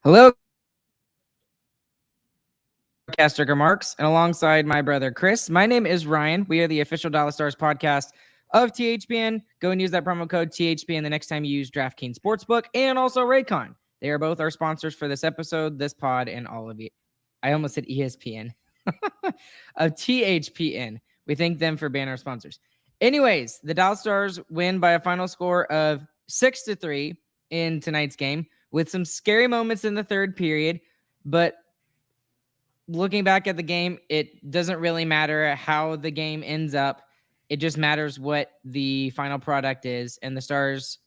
Hello, caster Marks, and alongside my brother Chris. My name is Ryan. We are the official Dallas Stars podcast of THPN. Go and use that promo code THPN the next time you use DraftKings Sportsbook and also Raycon. They are both our sponsors for this episode, this pod, and all of it. I almost said ESPN of THPN. We thank them for being our sponsors. Anyways, the Dallas Stars win by a final score of 6-3 in tonight's game with some scary moments in the third period, but looking back at the game, it doesn't really matter how the game ends up. It just matters what the final product is, and the Stars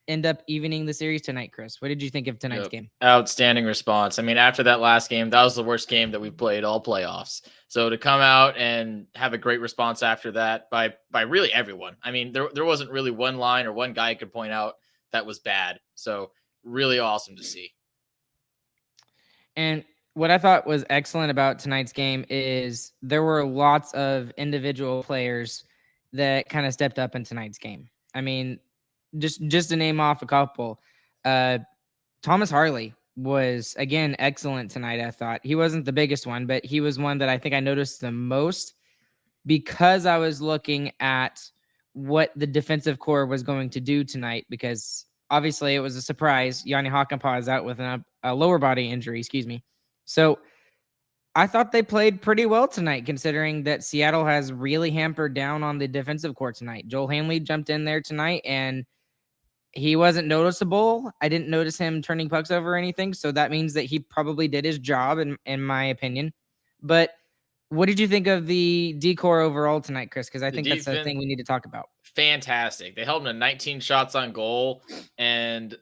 end up evening the series tonight. Chris, what did you think of tonight's game? Outstanding response. I mean, after that last game, that was the worst game that we've played all playoffs. So to come out and have a great response after that by really everyone. I mean, there wasn't really one line or one guy I could point out that was bad. So really awesome to see. And what I thought was excellent about tonight's game is there were lots of individual players that kind of stepped up in tonight's game. I mean, just to name off a couple, Thomas Harley was, again, excellent tonight, I thought. He wasn't the biggest one, but he was one that I think I noticed the most because I was looking at what the defensive core was going to do tonight, because obviously it was a surprise. Yanni Hakanpää is out with a lower body injury, So I thought they played pretty well tonight, considering that Seattle has really hampered down on the defensive core tonight. Joel Hanley jumped in there tonight, and he wasn't noticeable. I didn't notice him turning pucks over or anything, so that means that he probably did his job, in my opinion. But what did you think of the D-core overall tonight, Chris? Because I think that's the thing we need to talk about. Fantastic. They held them to 19 shots on goal, and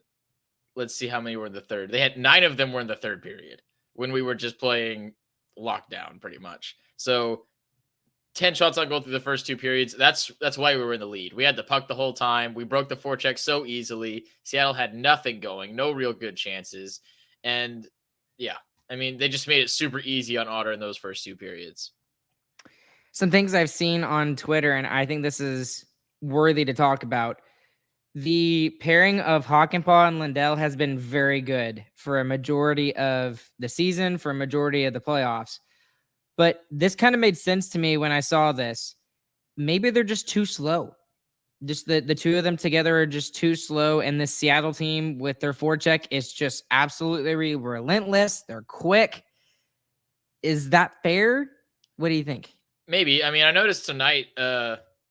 let's see how many were in the third. They had 9 of them were in the third period when we were just playing lockdown pretty much. So 10 shots on goal through the first 2 periods. That's why we were in the lead. We had the puck the whole time. We broke the forecheck so easily. Seattle had nothing going, no real good chances. And yeah, I mean, they just made it super easy on Otter in those first 2 periods. Some things I've seen on Twitter, and I think this is worthy to talk about. The pairing of Hakanpää and Lindell has been very good for a majority of the season, for a majority of the playoffs. But this kind of made sense to me when I saw this. Maybe they're just too slow. Just the two of them together are just too slow. And this Seattle team with their forecheck is just absolutely relentless. They're quick. Is that fair? What do you think? Maybe. I mean, I noticed tonight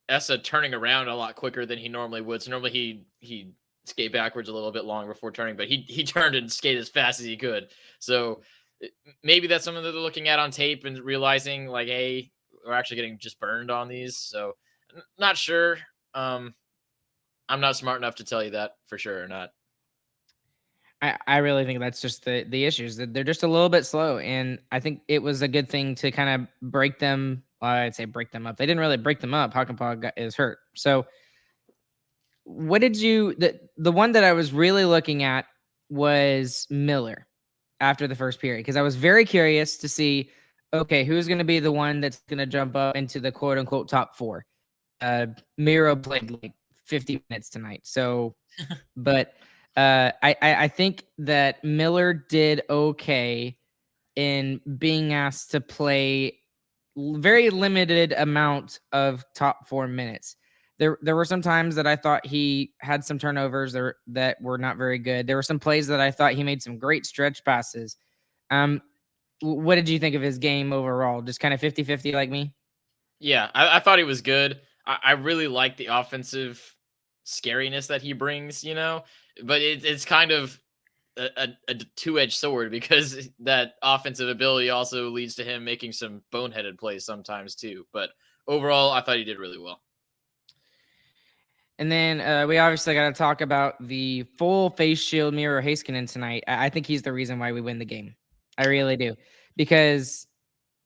Essa turning around a lot quicker than he normally would. So normally he'd skate backwards a little bit longer before turning, but he turned and skated as fast as he could. So maybe that's something that they're looking at on tape and realizing, like, hey, we're actually getting just burned on these. So not sure. I'm not smart enough to tell you that for sure or not. I really think that's just the issues. They're just a little bit slow, and I think it was a good thing to kind of break them. I'd say break them up. They didn't really break them up. Hakanpää is hurt. So what did you the one that I was really looking at was Miller after the first period, because I was very curious to see, okay, who's going to be the one that's going to jump up into the quote unquote top 4. Miro played like 50 minutes tonight. So, but I think that Miller did okay in being asked to play very limited amount of top 4 minutes. There were some times that I thought he had some turnovers that were not very good. There were some plays that I thought he made some great stretch passes. What did you think of his game overall? Just kind of 50-50 like me? Yeah, I thought he was good. I really like the offensive scariness that he brings, but it's kind of a two-edged sword, because that offensive ability also leads to him making some boneheaded plays sometimes too. But overall, I thought he did really well. And then we obviously got to talk about the full face shield Miro Heiskanen tonight. I think he's the reason why we win the game. I really do. Because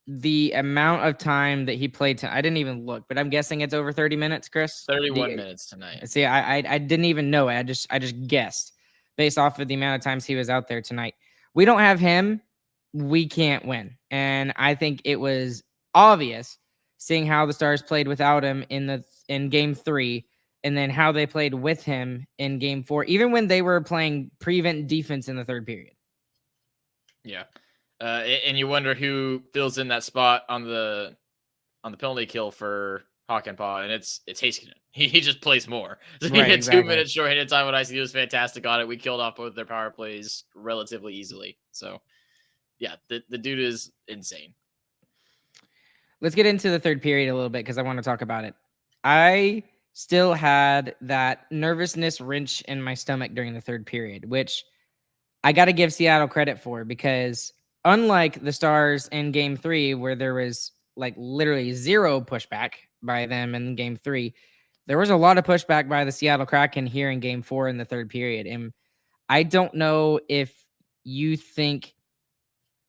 the amount of time that he played I didn't even look, but I'm guessing it's over 30 minutes, Chris. 31 minutes tonight. See, I didn't even know it. I just guessed based off of the amount of times he was out there tonight. We don't have him, we can't win. And I think it was obvious seeing how the Stars played without him in game 3, and then how they played with him in game 4, even when they were playing prevent defense in the third period. Yeah. And you wonder who fills in that spot on the penalty kill for Hawk and Paw, and it's Haskinen. He just plays more. So he Right, had two exactly. minutes short-handed time when ICU was fantastic on it. We killed off both their power plays relatively easily. So yeah, the dude is insane. Let's get into the third period a little bit because I want to talk about it. I still had that nervousness wrench in my stomach during the third period, which I got to give Seattle credit for because unlike the Stars in game 3, where there was like literally zero pushback by them in game 3, there was a lot of pushback by the Seattle Kraken here in game 4 in the third period. And I don't know if you think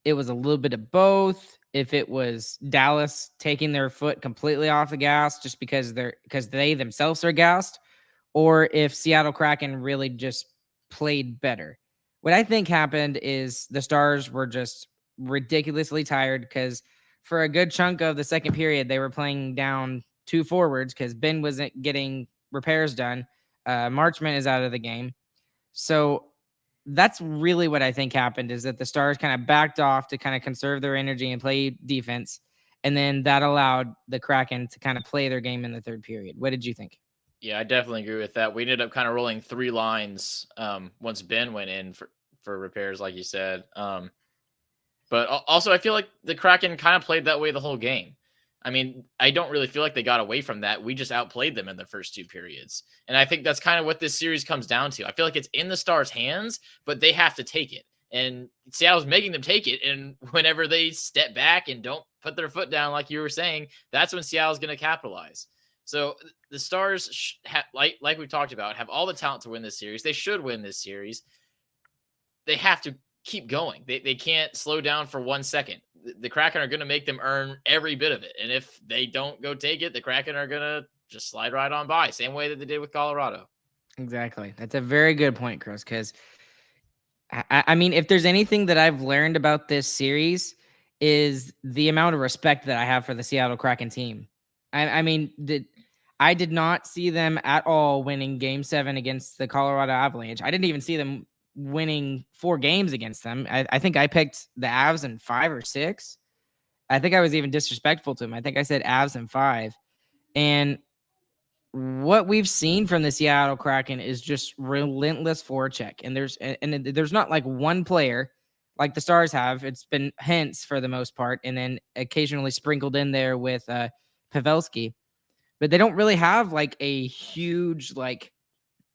it was a little bit of both, if it was Dallas taking their foot completely off the gas just because they themselves are gassed, or if Seattle Kraken really just played better. What I think happened is the Stars were just ridiculously tired because for a good chunk of the second period, they were playing down two forwards because Ben wasn't getting repairs done. Marchment is out of the game. So that's really what I think happened is that the Stars kind of backed off to kind of conserve their energy and play defense. And then that allowed the Kraken to kind of play their game in the third period. What did you think? Yeah, I definitely agree with that. We ended up kind of rolling three lines once Ben went in for repairs, like you said. But also, I feel like the Kraken kind of played that way the whole game. I mean, I don't really feel like they got away from that. We just outplayed them in the first two periods. And I think that's kind of what this series comes down to. I feel like it's in the Stars' hands, but they have to take it. And Seattle's making them take it. And whenever they step back and don't put their foot down, like you were saying, that's when Seattle's going to capitalize. So the Stars, like we talked about, have all the talent to win this series. They should win this series. They have to keep going. They can't slow down for 1 second. The Kraken are going to make them earn every bit of it. And if they don't go take it, the Kraken are going to just slide right on by. Same way that they did with Colorado. Exactly. That's a very good point, Chris, because I mean, if there's anything that I've learned about this series is the amount of respect that I have for the Seattle Kraken team. I mean, I did not see them at all winning Game 7 against the Colorado Avalanche. I didn't even see them winning 4 games against them. I think I picked the Avs in 5 or 6. I think I was even disrespectful to them. I think I said Avs in 5. And what we've seen from the Seattle Kraken is just relentless forecheck. And there's not like one player like the Stars have. It's been Hintz for the most part, and then occasionally sprinkled in there with Pavelski. But they don't really have like a huge like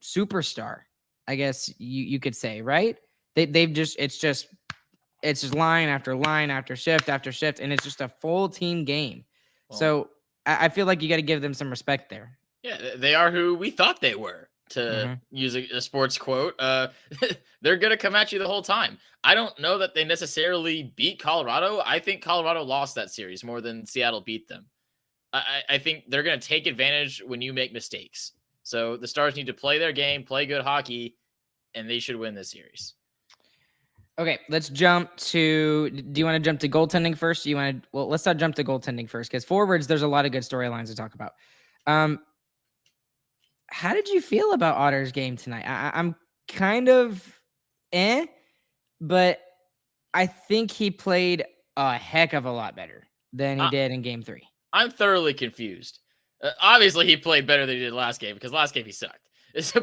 superstar, I guess you could say, right? They've just it's just line after line after shift, and it's just a full team game. Well, So I feel like you got to give them some respect there. yeah, they are who we thought they were. To Mm-hmm. use a sports quote, they're going to come at you the whole time. I don't know that they necessarily beat Colorado. I think Colorado lost that series more than Seattle beat them. I think they're going to take advantage when you make mistakes. So the Stars need to play their game, play good hockey, and they should win this series. Okay, let's jump to. Do you want to jump to goaltending first? Do you want to? Well, let's not jump to goaltending first because forwards, there's a lot of good storylines to talk about. How did you feel about Otter's game tonight? I'm kind of but I think he played a heck of a lot better than he did in game 3. I'm thoroughly confused. Obviously, he played better than he did last game because last game he sucked.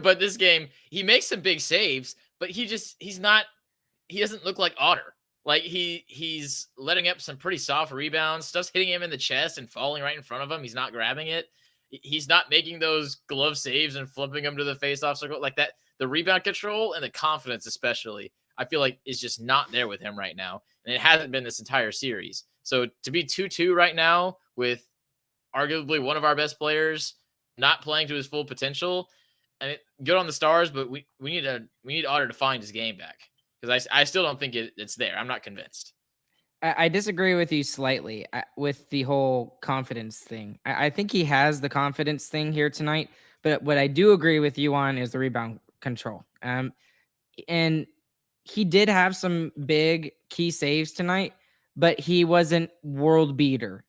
But this game, he makes some big saves, but he doesn't look like Otter. Like he's letting up some pretty soft rebounds. Stuff's hitting him in the chest and falling right in front of him. He's not grabbing it. He's not making those glove saves and flipping them to the faceoff circle like that. The rebound control and the confidence, especially, I feel like is just not there with him right now, and it hasn't been this entire series. So to be 2-2 right now with arguably one of our best players not playing to his full potential, I mean, good on the Stars, but we need Otter to find his game back because I still don't think it's there. I'm not convinced. I disagree with you slightly with the whole confidence thing. I think he has the confidence thing here tonight, but what I do agree with you on is the rebound control. And he did have some big key saves tonight, but he wasn't world beater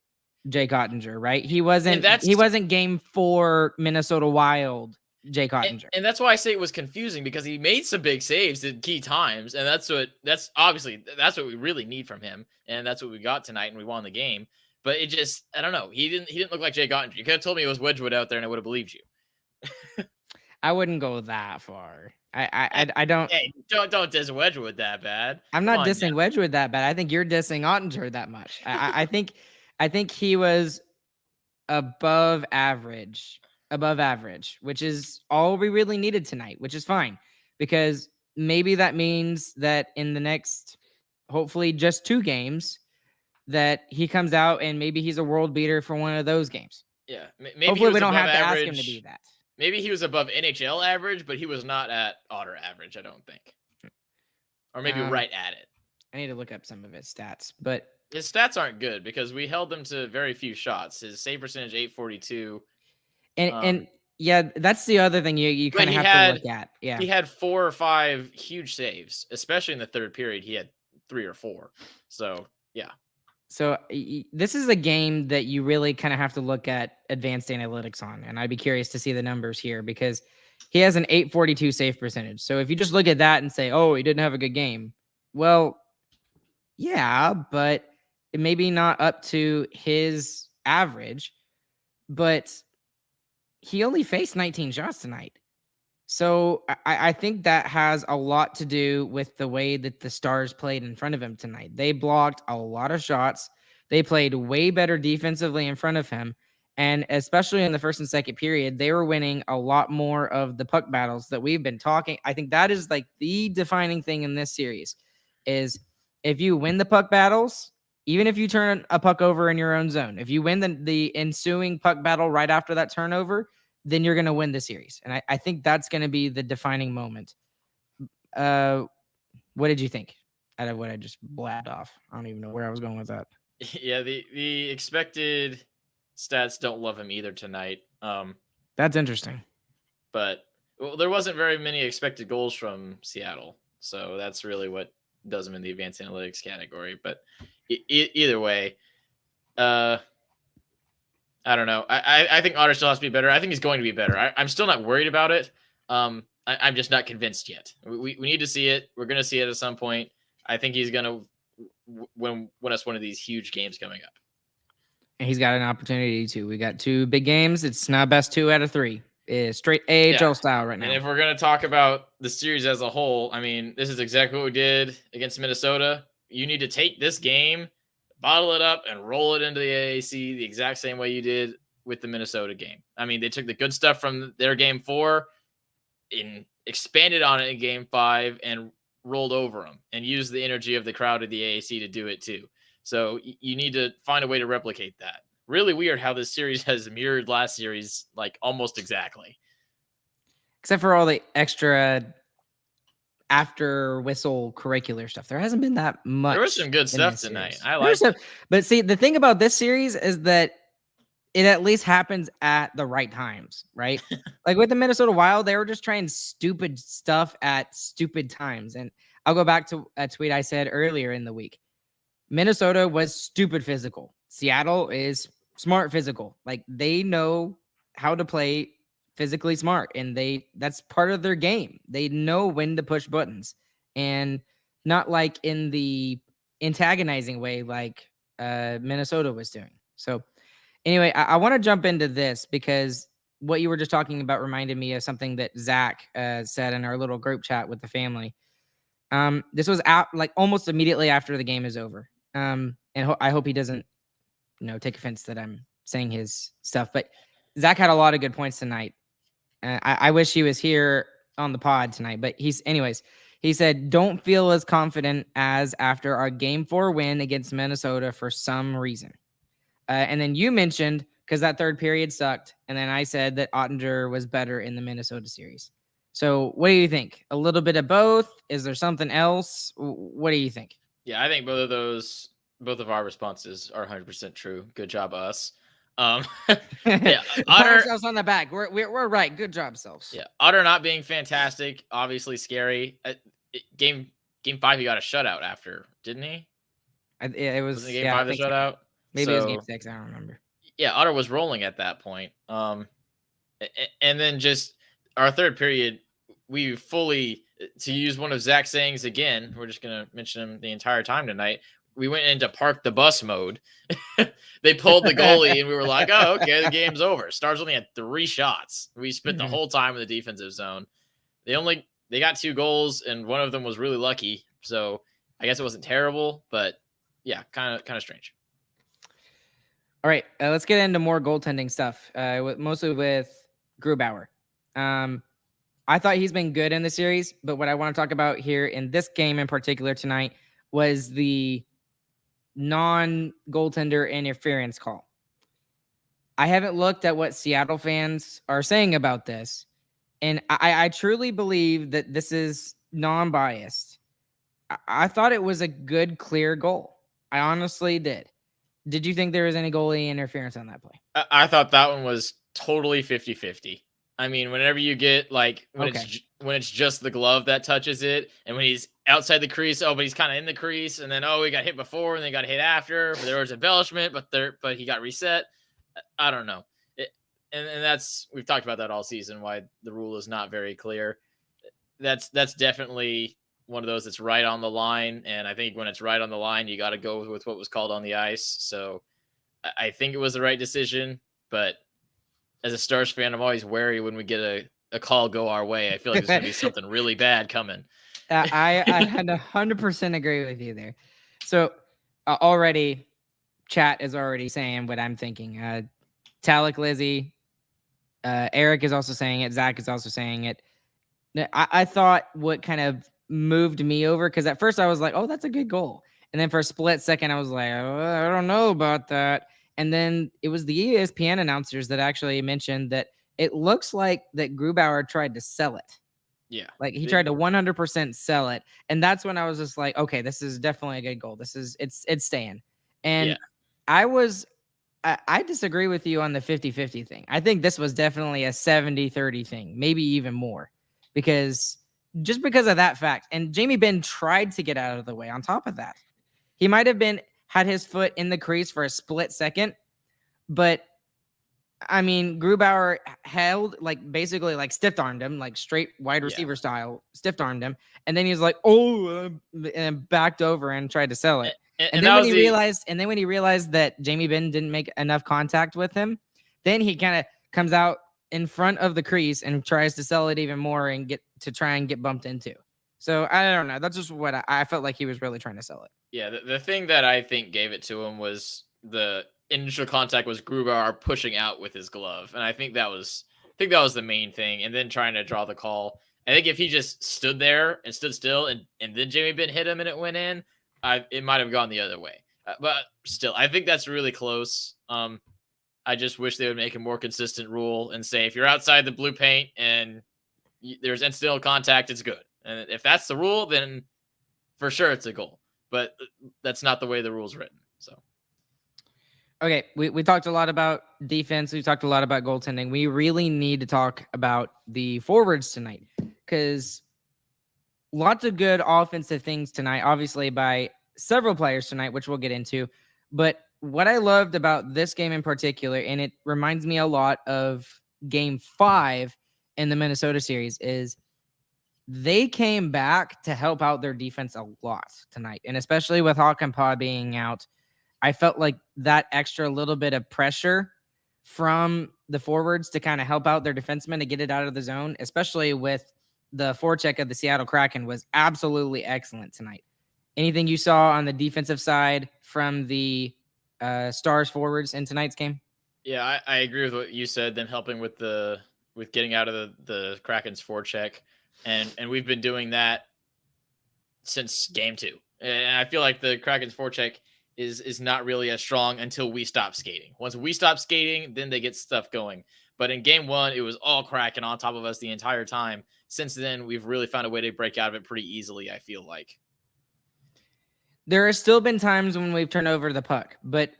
Jake Ottinger, right? He wasn't game 4 Minnesota Wild Jake And, Ottinger. and that's why I say it was confusing, because he made some big saves at key times, and that's obviously that's what we really need from him, and that's what we got tonight, and we won the game. But it just, I don't know. He didn't look like Jake Ottinger. You could have told me it was Wedgwood out there, and I would have believed you. I wouldn't go that far. Eh, I don't. Hey, don't diss Wedgwood that bad. I'm Come not on now. dissing Wedgwood that bad. I think you're dissing Ottinger that much. I think he was above average, which is all we really needed tonight, which is fine because maybe that means that in the next, hopefully just 2 games, that he comes out and maybe he's a world beater for one of those games. Yeah, maybe he Hopefully we was don't above have to ask him to be average. that. Maybe he was above NHL average, but he was not at Otter average, I don't think. Or maybe Um, right at it. I need to look up some of his stats, but His stats aren't good because we held them to very few shots. His save percentage 842. and yeah, that's the other thing you But kind of have to look at. Yeah. he had 4 or 5 huge saves, especially in the third period. He had 3 or 4. So, yeah. So this is a game that you really kind of have to look at advanced analytics on, and I'd be curious to see the numbers here because he has an 842 save percentage. So if you just look at that and say, "Oh, he didn't have a good game," well, yeah, but it maybe not up to his average. But he only faced 19 shots tonight. So I think that has a lot to do with the way that the Stars played in front of him tonight. They blocked a lot of shots. They played way better defensively in front of him. And especially in the first and second period, they were winning a lot more of the puck battles that we've been talking. I think that is like the defining thing in this series is if you win the puck battles, even if you turn a puck over in your own zone, if you win the ensuing puck battle right after that turnover, then you're going to win the series. And I think that's going to be the defining moment. What did you think out of what I just blabbed off? I don't even know where I was going with that. Yeah, the expected stats don't love him either tonight. That's interesting. But there wasn't very many expected goals from Seattle. So that's really what does him in the advanced analytics category. But either way, I don't know. I think Otter still has to be better. I think he's going to be better. I'm still not worried about it. I'm just not convinced yet. We need to see it. We're going to see it at some point. I think he's going to win us one of these huge games coming up. And he's got an opportunity to. We got 2 big games. It's now best 2 out of 3. It's straight AHL style right now. And if we're going to talk about the series as a whole, I mean, this is exactly what we did against Minnesota. You need to take this game, bottle it up, and roll it into the AAC the exact same way you did with the Minnesota game. I mean, they took the good stuff from their game 4 and expanded on it in game 5 and rolled over them and used the energy of the crowd of the AAC to do it too. So you need to find a way to replicate that. Really weird how this series has mirrored last series, like almost exactly. Except for all the extra after whistle curricular stuff. There hasn't been that much. There was some good stuff tonight. I like it. But see, the thing about this series is that it at least happens at the right times, right? Like with the Minnesota Wild, they were just trying stupid stuff at stupid times. And I'll go back to a tweet I said earlier in the week. Minnesota was stupid physical. Seattle is smart physical. Like they know how to play physically smart, and that's part of their game. They know when to push buttons, and not like in the antagonizing way like Minnesota was doing. So anyway, I want to jump into this because what you were just talking about reminded me of something that Zach said in our little group chat with the family. This was like almost immediately after the game is over. And I hope he doesn't, take offense that I'm saying his stuff. But Zach had a lot of good points tonight. I wish he was here on the pod tonight. But he said, don't feel as confident as after our game 4 win against Minnesota for some reason. And then you mentioned, because that third period sucked. And then I said that Ottinger was better in the Minnesota series. So what do you think? A little bit of both? Is there something else? What do you think? Yeah, I think both of our responses are 100% true. Good job, us. Yeah, Pat Otter, ourselves on the back. We're right. Good job, selves. yeah, Otter not being fantastic, obviously scary. Game 5, he got a shutout after, didn't he? It was Wasn't game 5 the shutout? Maybe it was game 6. I don't remember. Yeah, Otter was rolling at that point. And then just our third period, we fully, to use one of Zach's sayings again, we're just gonna mention him the entire time tonight. We went into park the bus mode. They pulled the goalie, and we were like, "Oh, okay, the game's over." Stars only had 3 shots. We spent the Mhm. whole time in the defensive zone. They got 2 goals, and one of them was really lucky. So I guess it wasn't terrible, but yeah, kind of strange. All right, let's get into more goaltending stuff. Mostly with Grubauer. I thought he's been good in the series, but what I want to talk about here in this game in particular tonight was the non-goaltender interference call. I haven't looked at what Seattle fans are saying about this, and I truly believe that this is non-biased. I thought it was a good, clear goal. I honestly did. Did you think there was any goalie interference on that play? I thought that one was totally 50-50. I mean, whenever you get like Okay. when it's just the glove that touches it, and when he's outside the crease, oh, but he's kind of in the crease, and then he got hit before, and then got hit after, but there was embellishment, but he got reset. I don't know. And that's, we've talked about that all season, why the rule is not very clear. That's definitely one of those that's right on the line, and I think when it's right on the line, you got to go with what was called on the ice. So I think it was the right decision, but as a Stars fan, I'm always wary when we get a call go our way. I feel like there's going to be something really bad coming. I had 100% agree with you there. So already, chat is already saying what I'm thinking. Talik Lizzie, Eric is also saying it. Zach is also saying it. I thought what kind of moved me over, because at first I was like, oh, that's a good goal. And then for a split second, I was like, oh, I don't know about that. And then it was the ESPN announcers that actually mentioned that it looks like that Grubauer tried to sell it. Yeah. Like he tried to 100% sell it. And that's when I was just like, okay, this is definitely a good goal. It's staying. And I disagree with you on the 50-50 thing. I think this was definitely a 70-30 thing, maybe even more, because just because of that fact. And Jamie Benn tried to get out of the way. On top of that, he might have had his foot in the crease for a split second, but I mean, Grubauer held, like, basically like stiff armed him, like straight wide receiver style, stiff armed him, and then he was like, "Oh," and backed over and tried to sell it. And then when he realized that Jamie Benn didn't make enough contact with him, then he kind of comes out in front of the crease and tries to sell it even more and try and get bumped into. So I don't know. That's just what I felt like he was really trying to sell it. Yeah, the thing that I think gave it to him was the initial contact was Grubauer pushing out with his glove, and I think that was the main thing. And then trying to draw the call. I think if he just stood there and stood still, and then Jamie Benn hit him and it went in, it might have gone the other way. But still, I think that's really close. I just wish they would make a more consistent rule and say if you're outside the blue paint and there's incidental contact, it's good. And if that's the rule, then for sure it's a goal. But that's not the way the rule's written. So, okay, we talked a lot about defense. We talked a lot about goaltending. We really need to talk about the forwards tonight, because lots of good offensive things tonight, obviously by several players tonight, which we'll get into. But what I loved about this game in particular, and it reminds me a lot of Game 5 in the Minnesota series, is they came back to help out their defense a lot tonight. And especially with Hakanpää being out, I felt like that extra little bit of pressure from the forwards to kind of help out their defensemen to get it out of the zone, especially with the forecheck of the Seattle Kraken, was absolutely excellent tonight. Anything you saw on the defensive side from the Stars forwards in tonight's game? Yeah, I agree with what you said. Them helping with getting out of the Kraken's forecheck, and we've been doing that since Game 2. And I feel like the Kraken's forecheck is not really as strong until we stop skating. Once we stop skating, then they get stuff going. But in Game 1, it was all Kraken on top of us the entire time. Since then, we've really found a way to break out of it pretty easily, I feel like. There has still been times when we've turned over the puck, but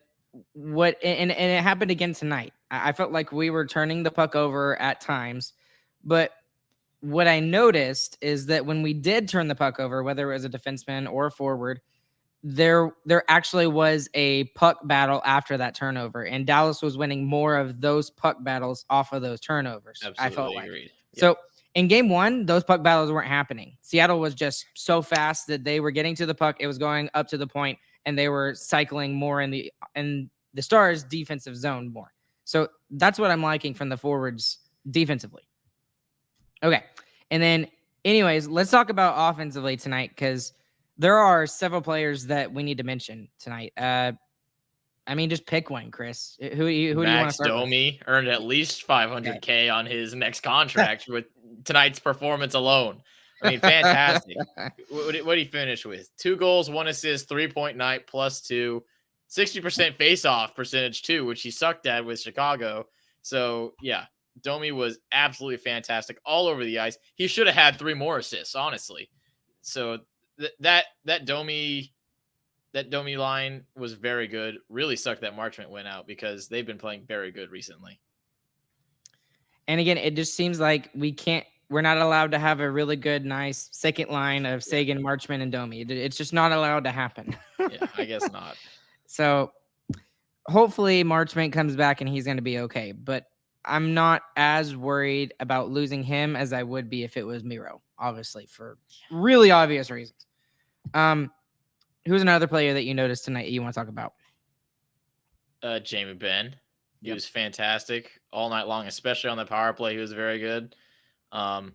and it happened again tonight. I felt like we were turning the puck over at times, but what I noticed is that when we did turn the puck over, whether it was a defenseman or a forward, there actually was a puck battle after that turnover, and Dallas was winning more of those puck battles off of those turnovers. Absolutely I felt like. agreed. So In game one, those puck battles weren't happening. Seattle was just so fast that they were getting to the puck. It was going up to the point, and they were cycling more in the Stars' defensive zone more. So that's what I'm liking from the forwards defensively. Okay. And then, anyways, let's talk about offensively tonight because there are several players that we need to mention tonight. I mean, just pick one, Chris. Who do you want to Max start with? Domi earned at least Okay. 500K on his next contract with tonight's performance alone. I mean, fantastic. What did he finish with? 2 goals, 1 assist, 3-point night, +2, 60% face-off percentage too, which he sucked at with Chicago. So yeah, Domi was absolutely fantastic all over the ice. He should have had 3 more assists, honestly. So that Domi line was very good. Really sucked that Marchment went out because they've been playing very good recently. And again, it just seems like we're not allowed to have a really good, nice second line of Sagan, Marchment, and Domi. It's just not allowed to happen. Yeah, I guess not. So hopefully Marchment comes back and he's going to be okay. But I'm not as worried about losing him as I would be if it was Miro, obviously, for really obvious reasons. Who's another player that you noticed tonight you want to talk about? Jamie Benn. He was fantastic all night long, especially on the power play. He was very good. And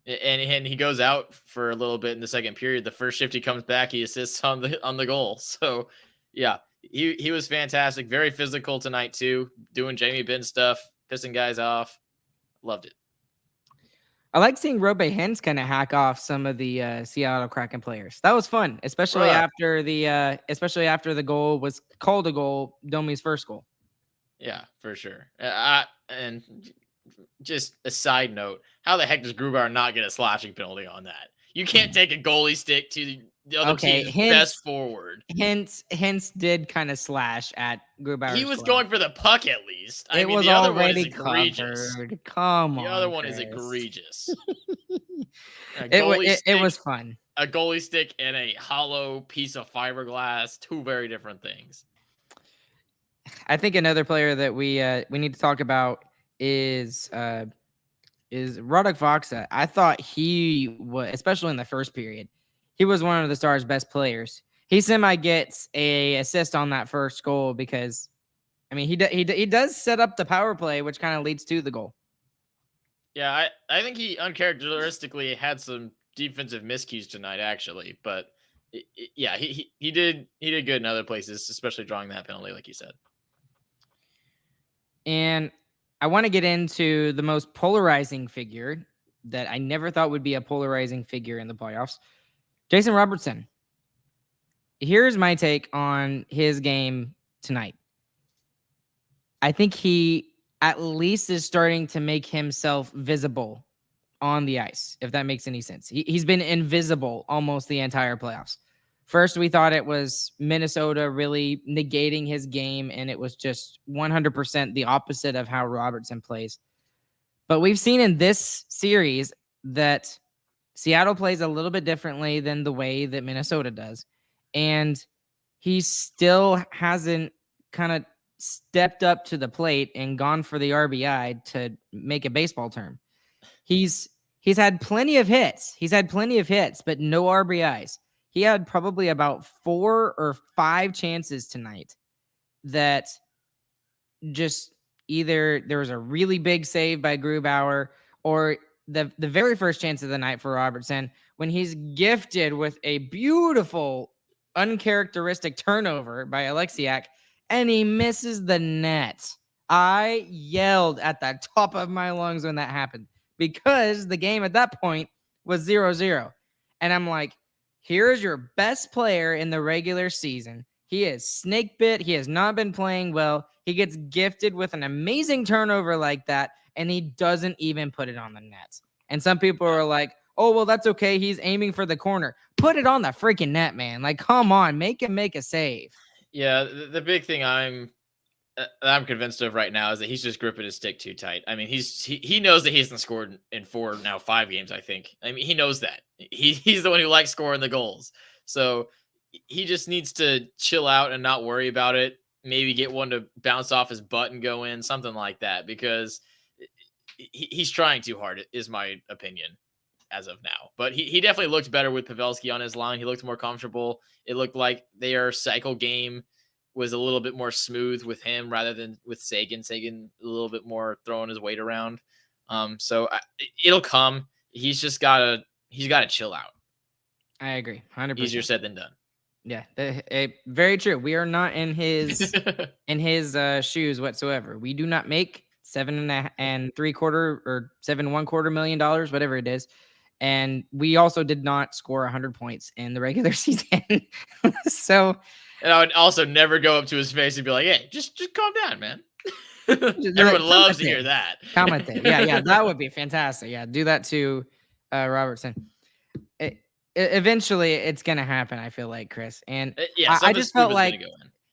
he goes out for a little bit in the second period. The first shift he comes back, he assists on the goal. So yeah, he was fantastic. Very physical tonight too, doing Jamie Benn stuff, pissing guys off. Loved it. I like seeing Robe Hens kind of hack off some of the Seattle Kraken players. That was fun, especially Bruh. after the goal was called a goal, Domi's first goal. Yeah, for sure. And just a side note, how the heck does Grubauer not get a slashing penalty on that? You can't take a goalie stick to the other team's best forward. Hence did kind of slash at Grubauer's He was glove. going for the puck at least. I mean, was the other one is already egregious. covered. Come The on, other one is Chris. egregious. It was fun. A goalie stick and a hollow piece of fiberglass, 2 very different things. I think another player that we need to talk about is Roddick Voxa. I thought he was, especially in the first period, he was one of the Stars' best players. He semi gets a assist on that first goal because, I mean, he does set up the power play, which kind of leads to the goal. Yeah, I think he uncharacteristically had some defensive miscues tonight, actually, but yeah, he did good in other places, especially drawing that penalty, like you said. And I want to get into the most polarizing figure that I never thought would be a polarizing figure in the playoffs, Jason Robertson. Here's my take on his game tonight. I think he at least is starting to make himself visible on the ice, if that makes any sense. He's been invisible almost the entire playoffs. First, we thought it was Minnesota really negating his game, and it was just 100% the opposite of how Robertson plays. But we've seen in this series that Seattle plays a little bit differently than the way that Minnesota does. And he still hasn't kind of stepped up to the plate and gone for the RBI to make a baseball term. He's had plenty of hits. But no RBIs. He had probably about 4 or 5 chances tonight that just either there was a really big save by Grubauer or the very first chance of the night for Robertson when he's gifted with a beautiful, uncharacteristic turnover by Alexiak and he misses the net. I yelled at the top of my lungs when that happened because the game at that point was 0-0. And I'm like, here's your best player in the regular season. He is snake bit. He has not been playing well. He gets gifted with an amazing turnover like that, and he doesn't even put it on the net. And some people are like, oh, well, that's okay. He's aiming for the corner. Put it on the freaking net, man. Like, come on, make him make a save. Yeah, the big thing I'm convinced of right now is that he's just gripping his stick too tight. I mean, he knows that he hasn't scored in 5 games, I think. I mean, he knows that. He's the one who likes scoring the goals. So he just needs to chill out and not worry about it. Maybe get one to bounce off his butt and go in, something like that. Because he's trying too hard, is my opinion as of now. But he definitely looked better with Pavelski on his line. He looked more comfortable. It looked like their cycle game was a little bit more smooth with him rather than with Sagan. Sagan a little bit more throwing his weight around. So it'll come. He's got to chill out. I agree, 100%. Easier said than done. Yeah, very true. We are not in his shoes whatsoever. We do not make $7.75 or $7.25 million, whatever it is, and we also did not score 100 points in the regular season. So, and I would also never go up to his face and be like, "Hey, just calm down, man." Everyone like, loves to hear that. Comment there. Yeah, that would be fantastic. Yeah, do that to Robertson. Eventually it's gonna happen, I feel like, Chris. And I just felt like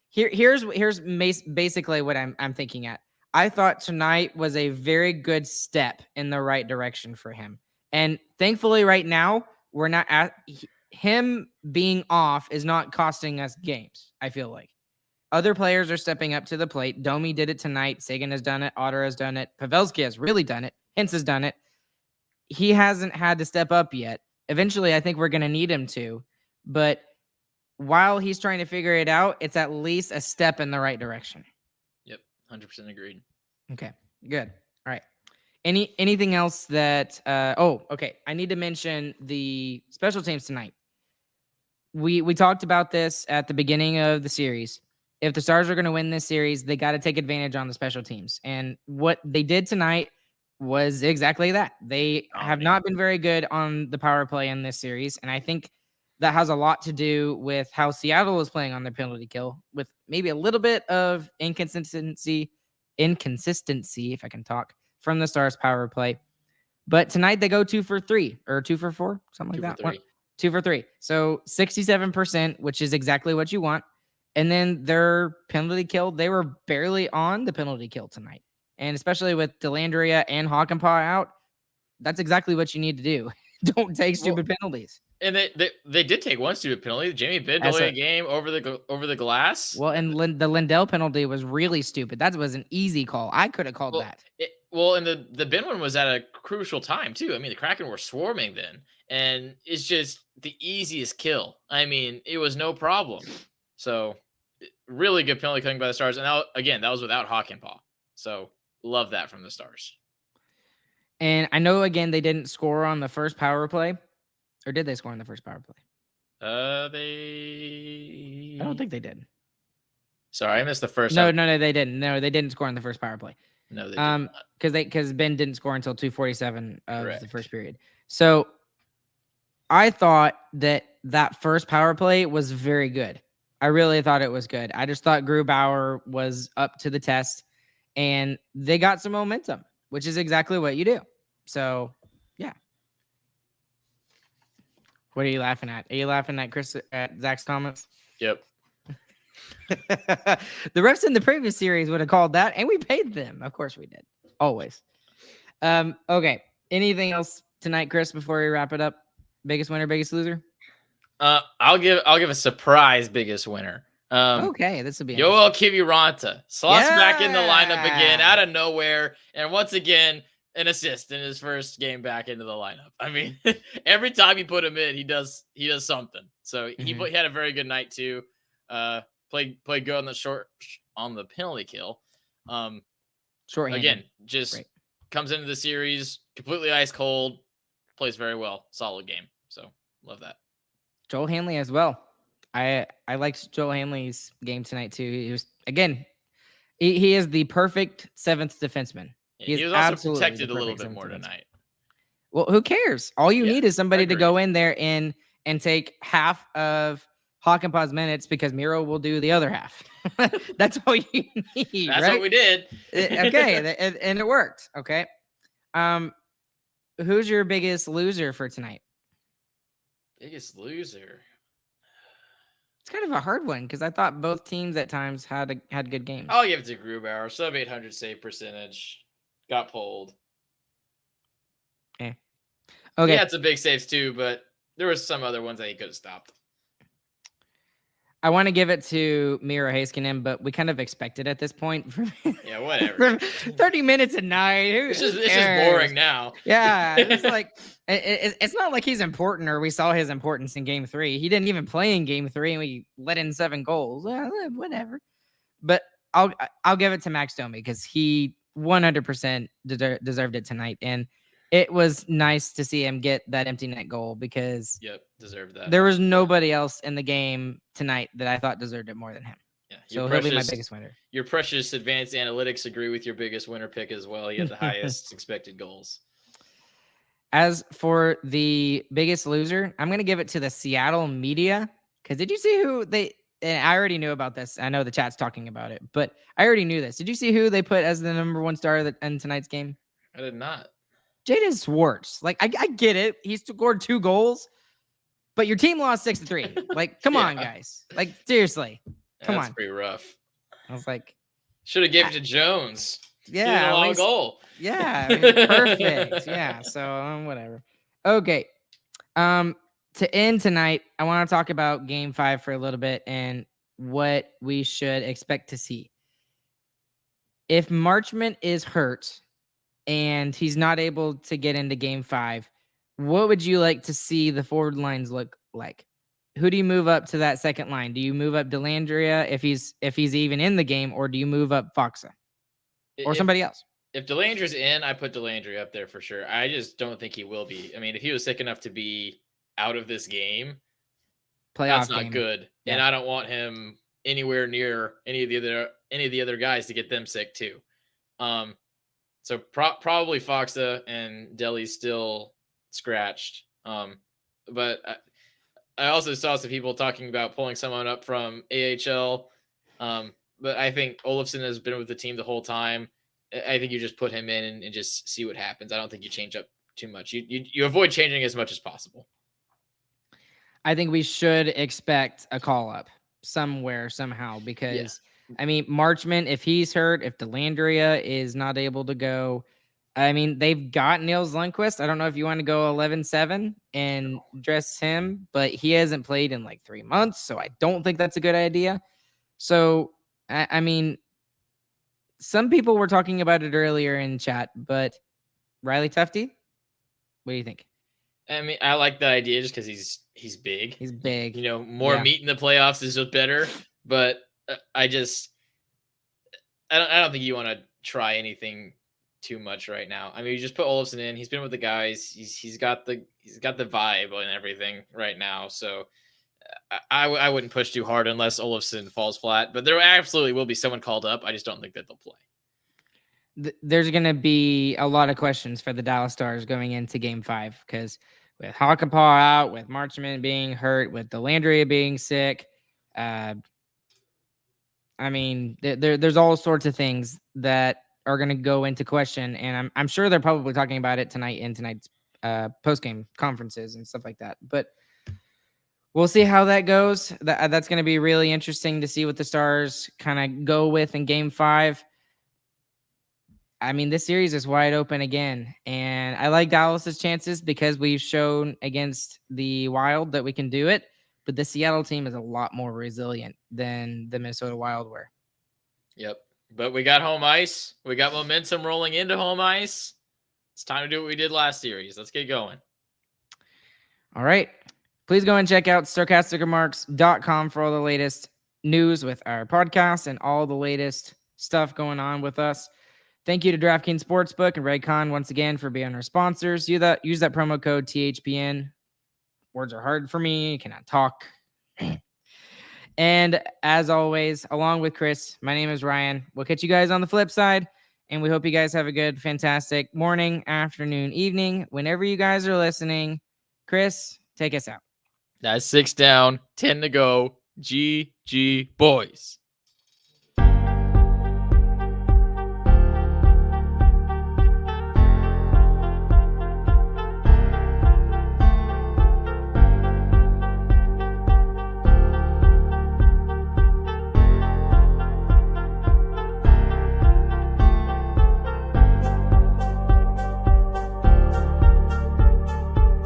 here's basically what I'm thinking at. I thought tonight was a very good step in the right direction for him. And thankfully right now we're not at him being off is not costing us games, I feel like. Other players are stepping up to the plate. Domi did it tonight. Sagan has done it. Otter has done it. Pavelski has really done it. Hintz has done it. He hasn't had to step up yet. Eventually, I think we're going to need him to. But while he's trying to figure it out, it's at least a step in the right direction. Yep, 100% agreed. Okay, good. All right. Anything else that okay. I need to mention the special teams tonight. We talked about this at the beginning of the series. If the Stars are going to win this series, they got to take advantage on the special teams. And what they did tonight was exactly that. They have not been very good on the power play in this series. And I think that has a lot to do with how Seattle is playing on their penalty kill, with maybe a little bit of inconsistency, if I can talk, from the Stars power play. But tonight they go 2 for 3 or 2 for 4, something like that. 2 for 3. So 67%, which is exactly what you want. And then their penalty kill, they were barely on the penalty kill tonight. And especially with Delandria and Hakanpää out, that's exactly what you need to do. Don't take stupid penalties. And they did take one stupid penalty. Jamie Benn delayed a game over the glass. Well, and the Lindell penalty was really stupid. That was an easy call. I could have called that. And the Benn one was at a crucial time too. I mean, the Kraken were swarming then, and it's just the easiest kill. I mean, it was no problem. So really good penalty coming by the Stars. And that was without Hakanpää. So love that from the Stars. And I know, again, they didn't score on the first power play. Or did they score on the first power play? I don't think they did. Sorry, I missed the first. No, they didn't. No, they didn't score on the first power play. No, they didn't. Because Benn didn't score until 2:47 of the first period. So I thought that first power play was very good. I really thought it was good. I just thought Grubauer was up to the test, and they got some momentum, which is exactly what you do. So, yeah. What are you laughing at? Are you laughing at Zach's comments? Yep. The refs in the previous series would have called that, and we paid them. Of course we did. Always. Okay. Anything else tonight, Chris, before we wrap it up? Biggest winner, biggest loser? I'll give a surprise biggest winner. Okay, this will be Joel Kiviranta slots back in the lineup again out of nowhere, and once again an assist in his first game back into the lineup. I mean, every time you put him in, he does something. So he had a very good night too. Played good on the penalty kill. Shorthanded. Again, just comes into the series completely ice cold, plays very well, solid game. So love that. Joel Hanley as well. I liked Joel Hanley's game tonight too. He was, again, he is the perfect seventh defenseman. Yeah, he was also protected a little bit more tonight. Well, who cares? All you need is somebody to go in there and take half of Hakanpää's minutes, because Miro will do the other half. That's all you need. That's what we did. Okay, and it worked. Okay. Who's your biggest loser for tonight? Biggest loser. It's kind of a hard one, because I thought both teams at times had good games. I'll give it to Grubauer. Sub 800 save percentage. Got pulled. Okay. Okay. Yeah, it's a big saves too, but there was some other ones that he could have stopped. I want to give it to Miro Heiskanen, but we kind of expected at this point from, Yeah, whatever. 30 minutes a night. It's Who just boring cares? now. Yeah, it's like it's not like he's important or we saw his importance in Game 3. He didn't even play in Game 3, and we let in 7 goals. Whatever. But I'll give it to Max Domi because he 100% deserved it tonight, and it was nice to see him get that empty net goal because Yep, deserved that. there was nobody else in the game tonight that I thought deserved it more than him. Yeah, So he'll be my biggest winner. Your precious advanced analytics agree with your biggest winner pick as well. He had the highest expected goals. As for the biggest loser, I'm going to give it to the Seattle media because did you see who they? And I already knew about this. I know the chat's talking about it, but I already knew this. Did you see who they put as the number 1 star in tonight's game? I did not. Jaden Schwartz. Like I get it. He scored 2 goals, but your team lost 6-3. Like, come on, guys. Like, seriously. Come That's on. pretty rough. I was like, should have given it to Jones. Yeah, a long goal. Yeah, perfect. Yeah, so whatever. Okay. To end tonight, I want to talk about Game 5 for a little bit and what we should expect to see. If Marchment is hurt and he's not able to get into Game 5, what would you like to see the forward lines look like? Who do you move up to that second line? Do you move up Delandria if he's even in the game, or do you move up Foxa or somebody else? If Delandria's in, I put Delandria up there for sure. I just don't think he will be. I mean, if he was sick enough to be out of this game, that's not good. Yeah. And I don't want him anywhere near any of the other guys to get them sick too. So probably Foxa and Deli's still scratched. But I also saw some people talking about pulling someone up from AHL. But I think Olofsson has been with the team the whole time. I think you just put him in and just see what happens. I don't think you change up too much. You avoid changing as much as possible. I think we should expect a call up somewhere, somehow, because I mean, Marchment, if he's hurt, if Delandria is not able to go, I mean, they've got Niels Lundqvist. I don't know if you want to go 11-7 and dress him, but he hasn't played in like 3 months, so I don't think that's a good idea. So, I mean, some people were talking about it earlier in chat, but Riley Tufte, what do you think? I mean, I like the idea just because he's big. He's big. You know, more meat in the playoffs is just better. But I don't think you want to try anything too much right now. I mean, you just put Olofsson in. He's been with the guys. He's got the vibe and everything right now. So I wouldn't push too hard unless Olofsson falls flat. But there absolutely will be someone called up. I just don't think that they'll play. There's going to be a lot of questions for the Dallas Stars going into Game 5 because with Hakanpää out, with Marchment being hurt, with Delandria being sick, I mean, there's all sorts of things that are going to go into question, and I'm sure they're probably talking about it tonight in tonight's post-game conferences and stuff like that. But we'll see how that goes. That's going to be really interesting to see what the Stars kind of go with in Game 5. I mean, this series is wide open again, and I like Dallas's chances because we've shown against the Wild that we can do it, but the Seattle team is a lot more resilient than the Minnesota Wild were. Yep, but we got home ice. We got momentum rolling into home ice. It's time to do what we did last series. Let's get going. All right. Please go and check out sarcasticremarks.com for all the latest news with our podcast and all the latest stuff going on with us. Thank you to DraftKings Sportsbook and Raycon once again for being our sponsors. Use that promo code THPN. Words are hard for me. Cannot talk. And as always, along with Chris, my name is Ryan. We'll catch you guys on the flip side. And we hope you guys have a good, fantastic morning, afternoon, evening, whenever you guys are listening. Chris, take us out. That's 6 down, 10 to go. GG boys.